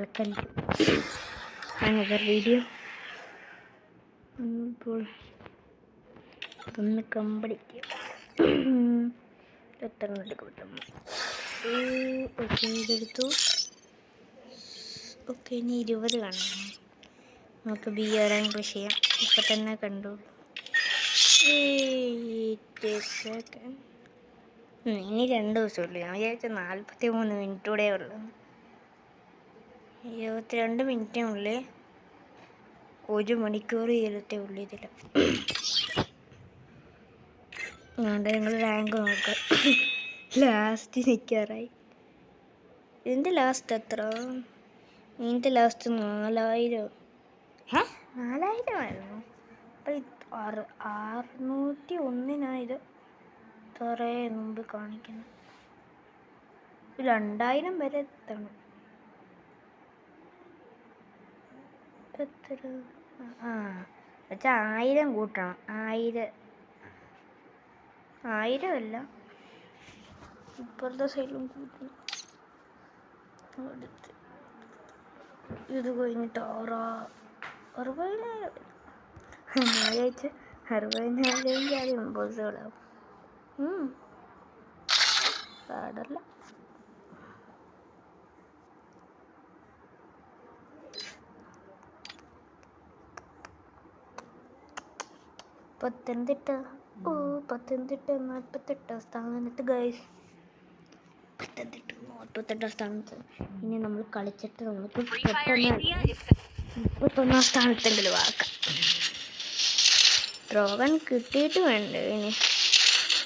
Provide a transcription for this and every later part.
welcome to another video. ഇപ്പോൾ ഒന്ന് കമ്പടിക്കുക. എത്ര എടുക്കും? ഓക്കെ, ഇതെടുത്തു. ഓക്കെ, ഇനി 20 കാണാം. നമുക്ക് BRN പുഷ് ചെയ്യാം. ഇപ്പം തന്നെ കണ്ടു. ഇനി 2 ദിവസമുള്ളൂ. ഞാൻ വിചാരിച്ച 43 മിനിറ്റ് കൂടെ ഉള്ളു. 22 മിനിറ്റിനുള്ളിൽ 1 മണിക്കൂർ ചെയ്തിട്ടേ ഉള്ളൂ ഇതിൽ. അതുകൊണ്ട് നിങ്ങൾ റാങ്ക് നോക്കാം. ലാസ്റ്റ് നിൽക്കാറായി. ഇതിൻ്റെ ലാസ്റ്റ് എത്ര? ഇതിൻ്റെ ലാസ്റ്റ് 4000. 4000 ആയിരുന്നു. അപ്പം 601 ഇത്രേ മുമ്പ് കാണിക്കുന്നു. 2000 വരെ എത്തണം. എത്ര? വെച്ചാൽ 1000 കൂട്ടണം. 1000 അല്ല, ഇപ്പുറത്തെ സൈഡിലും കൂട്ടണം. അടുത്ത് ഇത് കഴിഞ്ഞിട്ട് 60,000. ഞാൻ ചോദിച്ചു 60,000 ഇമ്പോസിബിളാവും. പാടല്ല. പത്തനംതിട്ട 48 സ്ഥാനത്ത് ഗൈസ്. പത്തനംതിട്ട 48 സ്ഥാനത്ത്. ഇനി നമ്മൾ കളിച്ചിട്ട് നമുക്ക് 31 സ്ഥാനത്തെങ്കിലും ആക്കാം. ഡ്രോഗൺ കിട്ടിയിട്ട് വേണ്ട ഇനി.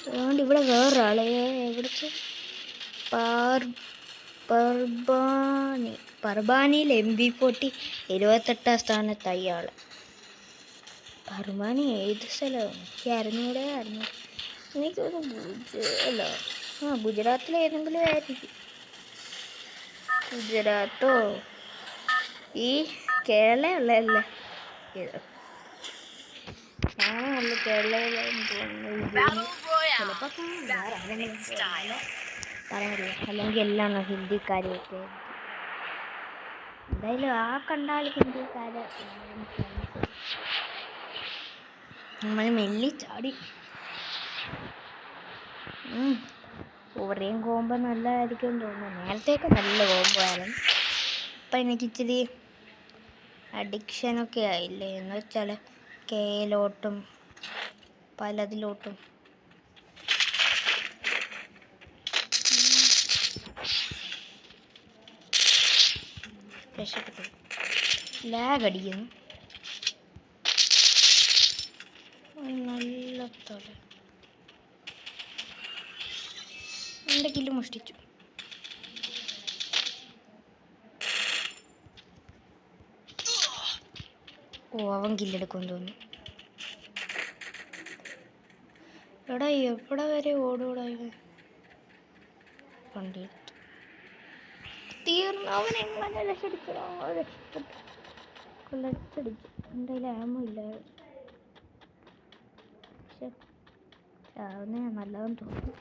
അതുകൊണ്ട് ഇവിടെ വേറൊരാളെ എവിടുത്തെ പർബാനിയിൽ MP40 28 സ്ഥാനത്തായി ആൾ. പർബാനി ഏത് സ്ഥലമാണ്? എനിക്കൊരു ഗുജറാത്തിൽ ഏതെങ്കിലും ആയിരിക്കും. ഗുജറാത്തോ ഈ കേരളമുള്ളതല്ലേ ഇത്? ഞാനല്ല കേരളയിലെന്ന് തോന്നുന്നു. ചിലപ്പോൾ പറയാനില്ല. അല്ലെങ്കിൽ എല്ലാം ഹിന്ദിക്കാരെയൊക്കെ. എന്തായാലും ആ കണ്ടാൽ ഹിന്ദിക്കാരെ നമ്മൾ മെല്ലി ചാടി. ഓവറേയും കോമ്പോ നല്ലതായിരിക്കും തോന്നുന്നു. നേരത്തെയൊക്കെ നല്ല കോമ്പോ ആയിരുന്നു. ഇപ്പം എനിക്ക് ഇച്ചിരി അഡിക്ഷനൊക്കെ ആയില്ലേ, എന്ന് വെച്ചാൽ കേലോട്ടും പലതിലോട്ടും. രക്ഷപ്പെട്ടു. ലാഗ് അടിക്കുന്നു നല്ല തല. എൻ്റെ കില്ല് മോഷ്ടിച്ചു. അവൻ കില്ലെടുക്കുമെന്ന് തോന്നുന്നു. എടാ എവിടെ വരെ ഓടൂടാ ഇവൻ? വണ്ടി തീർന്നു. അവൻ എങ്ങനെ രക്ഷടിച്ചു? കൊള്ളടിച്ചടിച്ചു. എൻ്റെ കയ്യിൽ ആമോ ഇല്ല. ചാവുന്ന നല്ലതെന്ന് തോന്നുന്നു.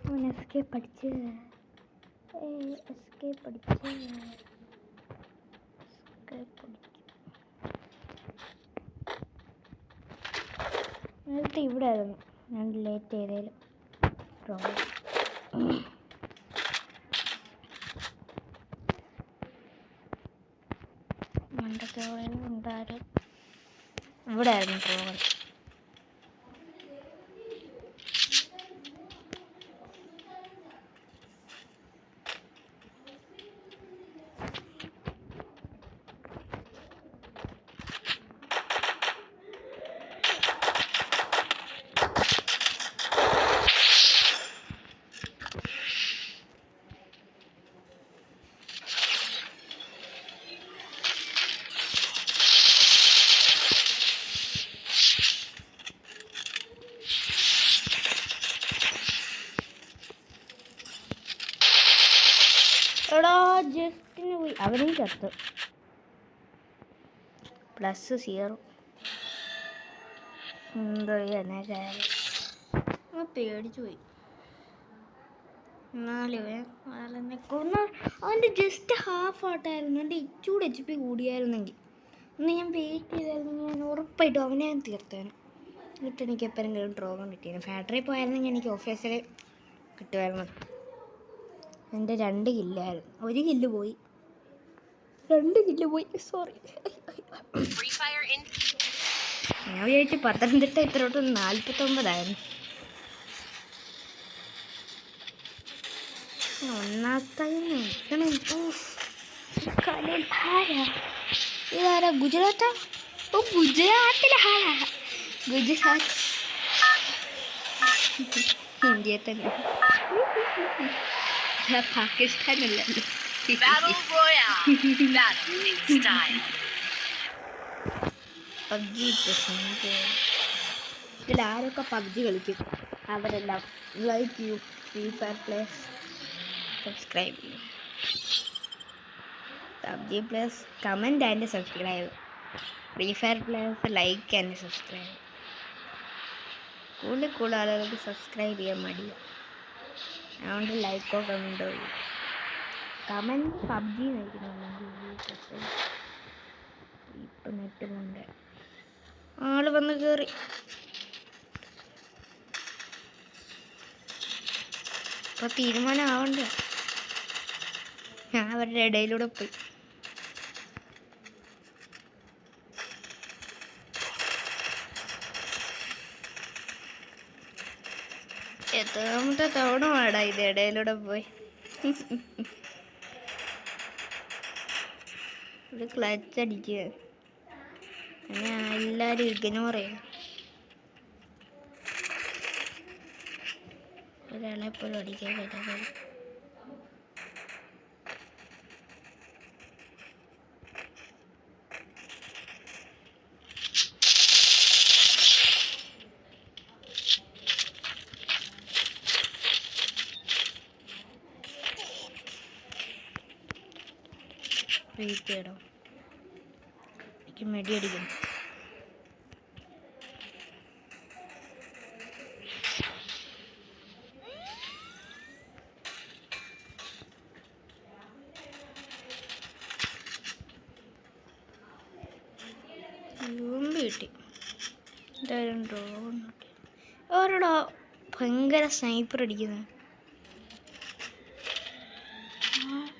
അവൻ എസ്കേപ്പ് അടിച്ച്. നേരത്തെ ഇവിടെ ആയിരുന്നു. ഞാൻ ലേറ്റ് ചെയ്തേലും പ്രോബ്ലം. മണ്ടൊക്കെ ഉണ്ടാരും ഇവിടെ ആയിരുന്നു പ്രോബ്ലം. എടാ ജസ്റ്റിന് പോയി. അവനും ചത്തു. +0. എന്തോ ചെയ്യാനാ കാര്യം. പേടിച്ചു പോയി. അവൻ്റെ ജസ്റ്റ് ഹാഫ് ആട്ടായിരുന്നു. എൻ്റെ ഇച്ചൂടെ HP കൂടിയായിരുന്നെങ്കിൽ ഒന്ന് ഞാൻ വെയിറ്റ് ചെയ്തായിരുന്നെങ്കിൽ ഞാൻ ഉറപ്പായിട്ടും അവനെ ഞാൻ തീർത്തേനെ. എന്നിട്ട് എനിക്ക് എപ്പോഴെങ്കിലും ഡ്രോഗൺ കിട്ടിയിരുന്നു. ഫാക്ടറി പോയായിരുന്നെങ്കിൽ എനിക്ക് ഓഫീസിൽ കിട്ടുമായിരുന്നു. എൻ്റെ 2 കില്ലായിരുന്നു. 1 കില്ല് പോയി, 2 കില്ല് പോയി. സോറി. ഞാൻ വിചാരിച്ചു പത്തനംതിട്ട ഇത്രയോട്ട് 49 ഒന്നാമത്തെ ഇതാരാ? ഗുജറാത്താ? ഓ, ഗുജറാത്തിലെ ആളാ. ഗുജറാത്ത് ഇന്ത്യയെ തന്നെ, പാകിസ്ഥാനല്ലല്ലോ. പബ്ജി ഇതിലാരൊക്കെ പബ്ജി കളിക്കും അവരെല്ലാം like you Free Fire plays subscribe ചെയ്യും. PUBG plays comment and subscribe. Free Fire plays like and subscribe. കൂടുതൽ ആളുകൾക്ക് സബ്സ്ക്രൈബ് ചെയ്യാൻ മടിയാണ്. അതുകൊണ്ട് ലൈക്കോ കമൻറ്റോ ചെയ്യും. കമൻറ്റ് പബ്ജി നയിക്കുന്നുണ്ടെങ്കിൽ ഇപ്പം നെറ്റുമുണ്ട്. ആള് വന്ന് കയറി. ഇപ്പൊ തീരുമാനമാവണ്ടേ. ഞാൻ അവരുടെ ഇടയിലൂടെ പോയി. എത്രാമത്തെ തവണ വേടാ ഇത് ഇടയിലൂടെ പോയി. ഒരു ക്ലച്ച് അടിക്കുക. ഞാൻ എല്ലാവരും ഇഗ്നോർ ചെയ്യും. ഒരാളെ പോലും അടിക്കാൻ പറ്റാതെ. വെയിറ്റ് ചെയ്യണം, എനിക്ക് മെഡി അടിക്കണം. കിട്ടി എന്തായാലും ഡ്രോൺ കിട്ടി. ഓരോടാ ഭയങ്കര സ്നൈപ്പർ അടിക്കുന്നത്.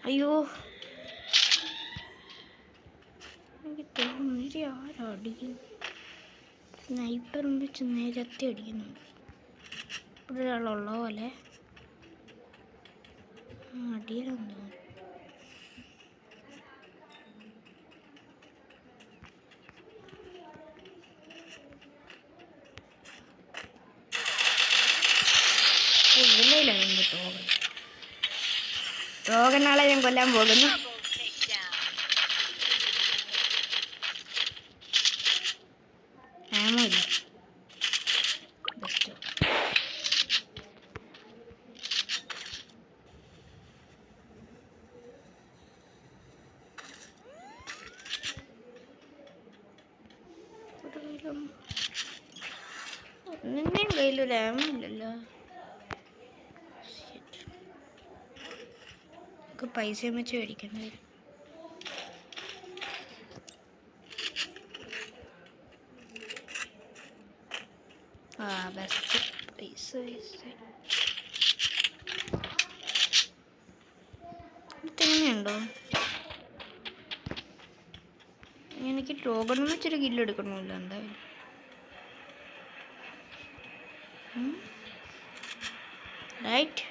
അയ്യോ, എനിക്ക് തോന്നി ആരാ അടിക്കുന്നു. സ്നൈപ്പർ വെച്ച് നേരത്തെ അടിക്കുന്നുണ്ട്. ഇവിടെ ഒരാളുള്ള പോലെ അടിയിലെന്ന് തോന്നുന്നു. ടോകനാളെ ഞാൻ കൊല്ലാൻ പോകുന്നു. ആമോ ഇല്ല. ഒന്നിൻ്റെയും കയ്യിലൊരു ആമോ ഇല്ലല്ലോ. പൈസ വെച്ച് മേടിക്കണ്ടേ. ബെസ്റ്റ് പൈസ ഇതെങ്ങനെയുണ്ടോ? എനിക്ക് ടോകൺ വെച്ചൊരു കില്ല് എടുക്കണമല്ലോ എന്തായാലും. റൈറ്റ്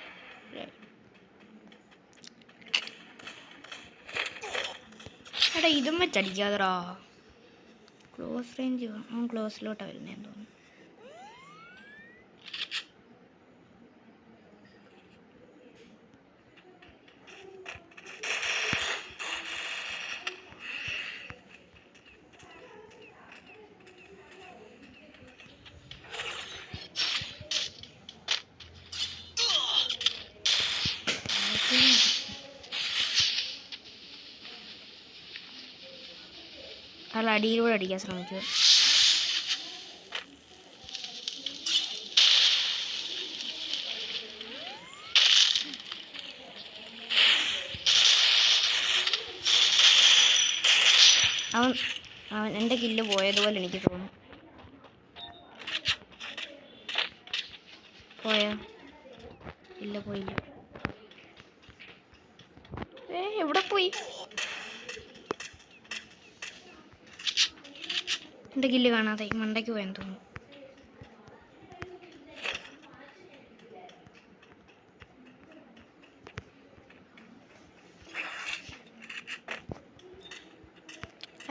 എടാ, ഇതും വെച്ചടിക്കാതറാ. ക്ലോസ് റേഞ്ച് ക്ലോസിലോട്ടാണ് വരുന്നതെന്ന് തോന്നുന്നു. അയാൾ അടിയിലൂടെ അടിക്കാൻ ശ്രമിക്കുക. അവൻ അവൻ എൻ്റെ കില്ല് പോയതുപോലെ എനിക്ക് തോന്നുന്നു. പോയോ? ഇല്ല, പോയില്ല. എവിടെ പോയി? എൻ്റെ കില്ല് കാണാതെ മണ്ടയ്ക്ക് പോയെന്ന് തോന്നുന്നു.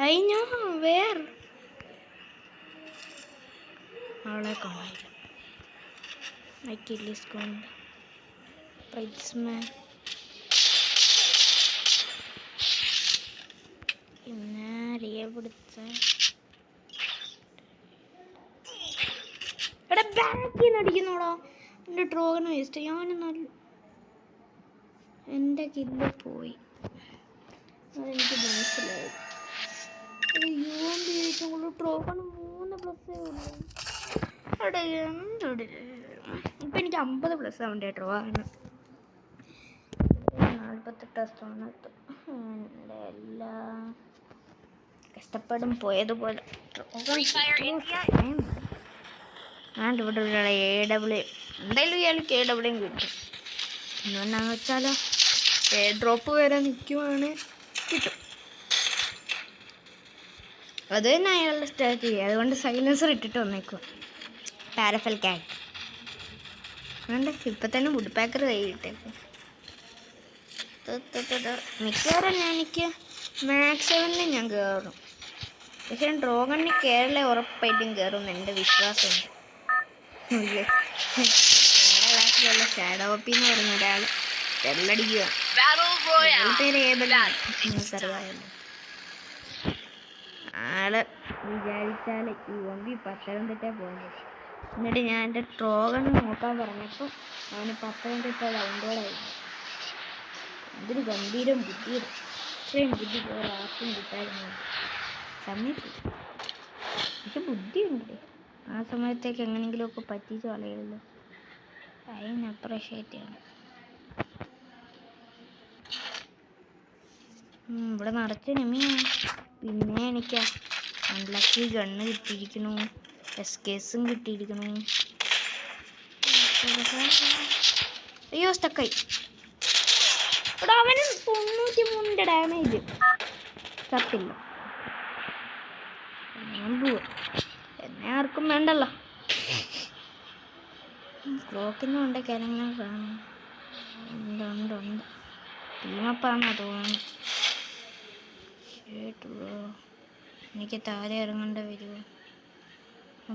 അയ്യോ, അവളെ കാണാനില്ല. My kill is gone. Bridesman. പിന്നെ അറിയപ്പെടുത്ത എടാ ബാക്കിൽ നിന്ന് അടിക്കുന്നോടാ. എൻ്റെ ഡ്രോഗന് വേസ്റ്റ്. എൻ്റെ കില്ല് പോയി. അതെനിക്ക് മനസ്സിലായി. ഡ്രോഗണ് 3+ ഉള്ളൂ. അവിടെ ഇപ്പം എനിക്ക് 50+ ആവണ്ടേ ഡ്രോഗണ്. 48 സ്ഥാനത്ത് എൻ്റെ എല്ലാ കഷ്ടപ്പാടും പോയതുപോലെ. ഇവിടെ AW എന്തായാലും ഇയാൾക്ക് AW കിട്ടും. എന്തുകൊണ്ടാന്ന് വെച്ചാലോ, ഡ്രോപ്പ് വരെ നിൽക്കുവാണ്, കിട്ടും. അത് തന്നെ അയാളുടെ സ്ട്രാറ്റജി. അതുകൊണ്ട് സൈലൻസർ ഇട്ടിട്ട് വന്നേക്കുക. പാരഫൽ ക്യാറ്റ് അതുകൊണ്ട് ഇപ്പം തന്നെ വുഡ് പാക്കർ കൈ ഇട്ടേക്കും. മിക്കവാറും എനിക്ക് മാക്സ് 7 ഞാൻ കയറും. പക്ഷേ ഡ്രോഗണിന് കേരള ഉറപ്പായിട്ടും കയറുമെന്ന് എൻ്റെ വിശ്വാസമുണ്ട്. വേറെ ക്ലാസ്സിലുള്ള ഷാഡോപ്പി എന്ന് പറയുന്ന ഒരാൾ വെള്ളടിക്കുക. പേര് ഏതെല്ലാം നിങ്ങൾക്കറിയാമല്ലോ. ആള് വിചാരിച്ചാൽ ഈ ഒമ്പി പത്തനംതിട്ട പോകുന്നത്. എന്നിട്ട് ഞാൻ എൻ്റെ ഡ്രോഗൺ നോക്കാൻ പറഞ്ഞപ്പോൾ അവന് പത്തനംതിട്ട ഡൗൺലോഡായിരുന്നു. എന്തൊരു ഗംഭീരം ബുദ്ധിയുടെ. ഇത്രയും ബുദ്ധി വേറെ ആർക്കും കിട്ടായിരുന്നു സമയത്ത്. പക്ഷെ ബുദ്ധിയുണ്ട്. ആ സമയത്തേക്ക് എങ്ങനെയെങ്കിലുമൊക്കെ പറ്റിച്ച് കളയുമല്ലോ. അതിന് അപ്രീഷിയേറ്റ് ചെയ്യണം. ഇവിടെ നിറച്ച് നെമിയാണ്. പിന്നെ എനിക്ക് അൺലക്കി ഗണ്ണ് കിട്ടിയിരിക്കണു, SKസും കിട്ടിയിരിക്കണു. അയ്യോ, സ്റ്റക്കായി. ഇവിടെ അവന് 93 ഡാമേജ്. ചത്തില്ല. ഞാൻ പോവാ. എന്നെ ആർക്കും വേണ്ടല്ലോ. ക്ലോക്കിന് കൊണ്ട് കിഴങ്ങാൻ കാണും. ഉണ്ട്. ടീമപ്പാന്നാ തോന്നുന്നു. എനിക്ക് താഴെ ഇറങ്ങേണ്ട വരുമോ?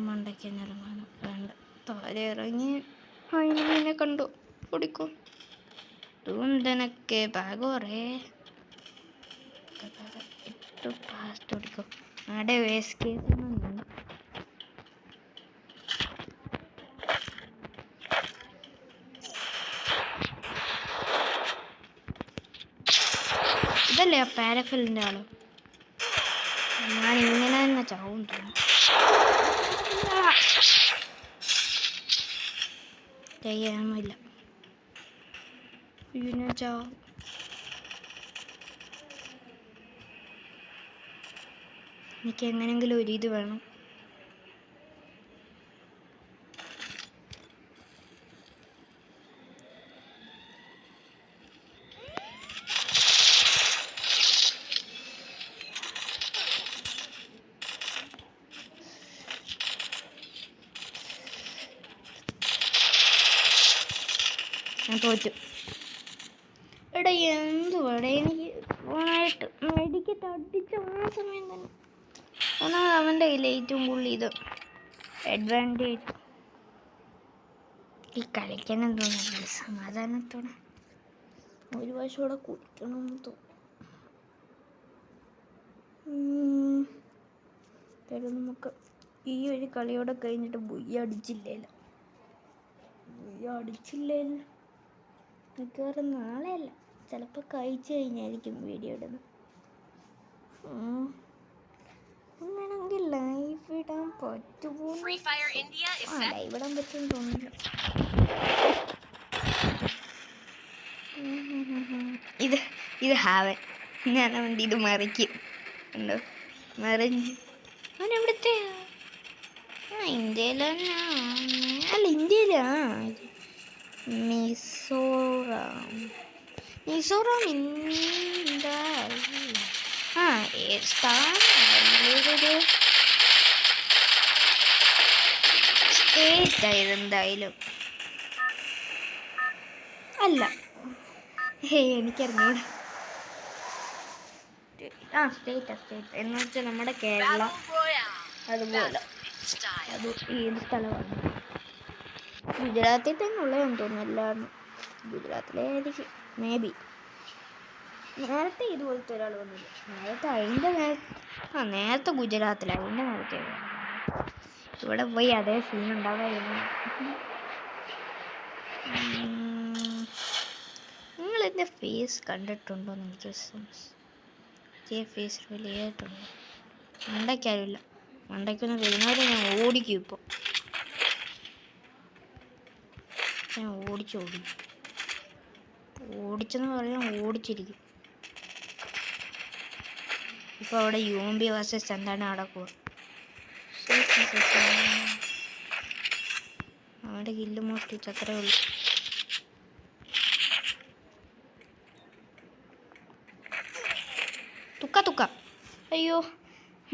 മണ്ടയ്ക്ക് തന്നെ ഇറങ്ങാനും വേണ്ട. താഴെ ഇറങ്ങി അതിനെ കണ്ടു ഓടിക്കോ. തൂന്തനൊക്കെ ബാഗ് കുറേ ഇട്ട് ഫാസ്റ്റ് ഓടിക്കോ. അവിടെ വേസ്റ്റ് കേസൊന്നും ഇതല്ലേ ആ പാരഫലിൻ്റെ ആള്. ഞാൻ ഇങ്ങനെ തന്നെ ചാവും തോന്നുന്നു. ചെയ്യാമില്ല. പിന്നെ ചാവും. എനിക്ക് എങ്ങനെയെങ്കിലും ഒരു ഇത് വേണം. ഞാൻ തോറ്റു. എടാ എന്തുവാടെ, എനിക്ക് ഫോണായിട്ട് മെഡിക്കറ്റ് അടിച്ച ആ സമയം തന്നെ. ഒന്നാമത് അവൻ്റെ കയ്യിൽ ഏറ്റവും കൂടുതൽ ഇത് അഡ്വാൻറ്റേജ്. ഈ കളിക്കാൻ തോന്നുന്നില്ല സമാധാനത്തോടെ. ഒരു പ്രാവശ്യം കൂടെ കുടിക്കണമെന്ന് തോന്നും. നമുക്ക് ഈ ഒരു കളിയോടെ കഴിഞ്ഞിട്ട് ബുയ്യ അടിച്ചില്ലേല്ലോ. മിക്കവാറും നാളെയല്ല, ചിലപ്പോൾ കഴിച്ചു കഴിഞ്ഞായിരിക്കും വീഡിയോ ഇടുന്നത്. അങ്ങനെയാണെങ്കിൽ ലൈവ് ഇടാൻ പറ്റുമോ? ലൈവ് ഇടാൻ പറ്റുമെന്ന് തോന്നുന്നില്ല. ഇത് ഹാവൻ. ഞാൻ അവൻ്റെ ഇത് മറിക്കും. ഉണ്ടോ? മറിഞ്ഞ് അവൻ എവിടുത്തെ ഇന്ത്യയിലല്ല, ഇന്ത്യയിലാ. മിസോറാം ഇന്ത്യ. സ്റ്റേറ്റ് ഇതെന്തായാലും അല്ല. എനിക്കറിഞ്ഞൂടാ. സ്റ്റേറ്റ് എന്ന് വെച്ചാൽ നമ്മുടെ കേരള അതുപോലെ അത് ഏത് സ്ഥലമാണ്? ഗുജറാത്തിൽ തന്നെ ഉള്ളതെന്ന് തോന്നുന്നു. എല്ലാം ഗുജറാത്തിലെ ആയിരിക്കും മേ ബി. നേരത്തെ ഇതുപോലത്തെ ഒരാൾ വന്നില്ല. നേരത്തെ ഗുജറാത്തിലാണ്. അതിൻ്റെ നേരത്തെ ഇവിടെ പോയി അതേ സീൻ ഉണ്ടാവായിരുന്നു. നിങ്ങളെൻ്റെ ഫേസ് കണ്ടിട്ടുണ്ടോ? നിങ്ങൾക്ക് ഫേസ് വലിയായിട്ടുണ്ടോ? മണ്ടയ്ക്കാരുമില്ല. മണ്ടയ്ക്കൊന്നും വരുന്നവരെ ഞാൻ ഓടിക്കും. ഇപ്പോൾ ഞാൻ ഓടിച്ചെന്ന് പറഞ്ഞാൽ ഓടിച്ചിരിക്കും. ഇപ്പോൾ അവിടെ UMP വേഴ്സസ് എന്താണ് നടക്കുക? അവിടെ കില്ല് മോഷ്ടിച്ച് അത്രേ ഉള്ളൂ. തുക്ക അയ്യോ,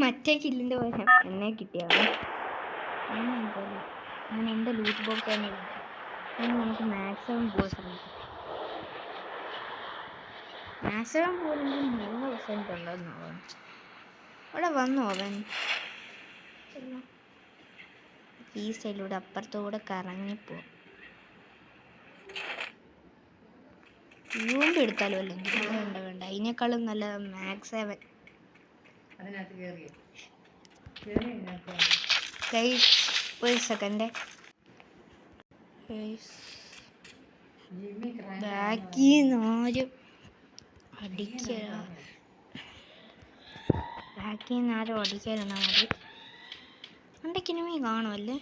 മറ്റേ കില്ലിൻ്റെ പോലെ എന്നെ കിട്ടിയാണ്. ഞാൻ എൻ്റെ ലൂട്ട് ബോക്സ് തന്നെ നമുക്ക് മാക്സിമം പോകാൻ ശ്രമിക്കാം. മാക്സിമം പോലെങ്കിൽ 3% ഉണ്ടെന്ന് അവൻ അവിടെ വന്നു. അവൻ ഈ സൈഡിലൂടെ അപ്പുറത്തൂടെ കറങ്ങിപ്പോവും. UMP എടുത്താലോ? അല്ലെങ്കിൽ വേണ്ട. അതിനേക്കാളും നല്ല മാക്സ് 7. ഒരു സെക്കൻഡ്. ബാക്കിന്നാരും അടിക്കാനാണ് മതി. അണ്ടക്കിനുമേ കാണുമല്ലേ?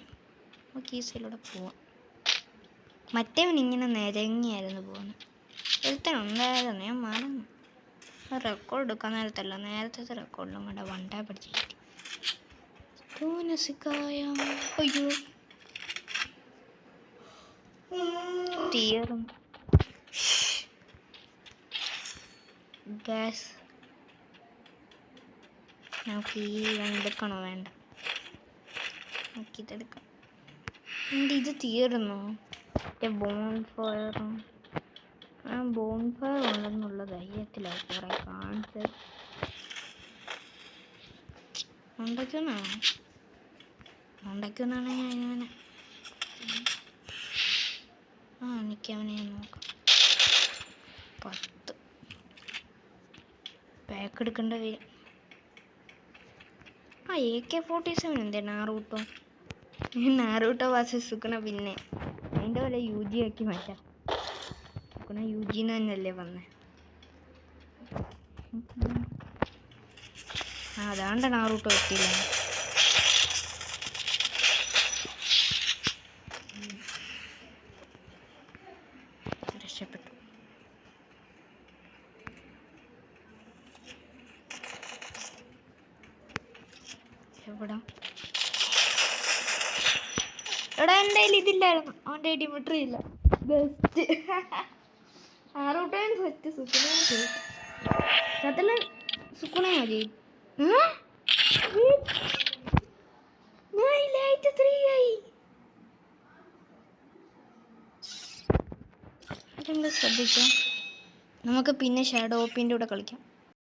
നമുക്ക് ഈ സൈഡിലൂടെ പോവാം. മറ്റേവൻ ഇങ്ങനെ നിരങ്ങിയായിരുന്നു പോകുന്നത്. ഒരുത്തനുണ്ടായിരുന്നു, ഞാൻ മറന്നു. റെക്കോർഡ് എടുക്കാൻ നേരത്തല്ല, നേരത്തെ റെക്കോർഡിലും കണ്ട വണ്ടാ പഠിച്ചിട്ട്. അയ്യോ തീർന്നു. ഗ്യാസ് നമുക്ക് ഈ എടുക്കണോ? വേണ്ട, നമുക്കിതെടുക്കാം. ഇത് തീർന്നു. ബോൺഫയറും ബോൺഫയർ ഉണ്ടെന്നുള്ള ധൈര്യത്തിലാണ് കുറെ കാണിച്ചത്. ഉണ്ടാക്കുന്നാണ് ഞാൻ ഇങ്ങനെ. എനിക്കവനെ നോക്കാം. 10 പാക്ക് എടുക്കേണ്ട വരും. AK-47 എന്തേ? നാറൂട്ടോ വാസസ് സുക്കണ. പിന്നെ അതിൻ്റെ പോലെ UG ആക്കി മാറ്റാം. സുക്കണ UG തന്നെയല്ലേ വന്നേ. അതാണ്ട് നാറൂട്ടോ എത്തിയില്ല. രക്ഷപ്പെട്ടു. എടാ, എൻ്റെ കയ്യിൽ ഇതില്ലായിരുന്നു. അവൻ്റെ ഡിമിട്രി ഇല്ല. Best ആറൂട്ടയും set. സുക്കുണേ മതി. ശ്രദ്ധിച്ചോ? നമുക്ക് പിന്നെ ഷാഡോ ഓപ്പിൻ്റെ കൂടെ കളിക്കാം.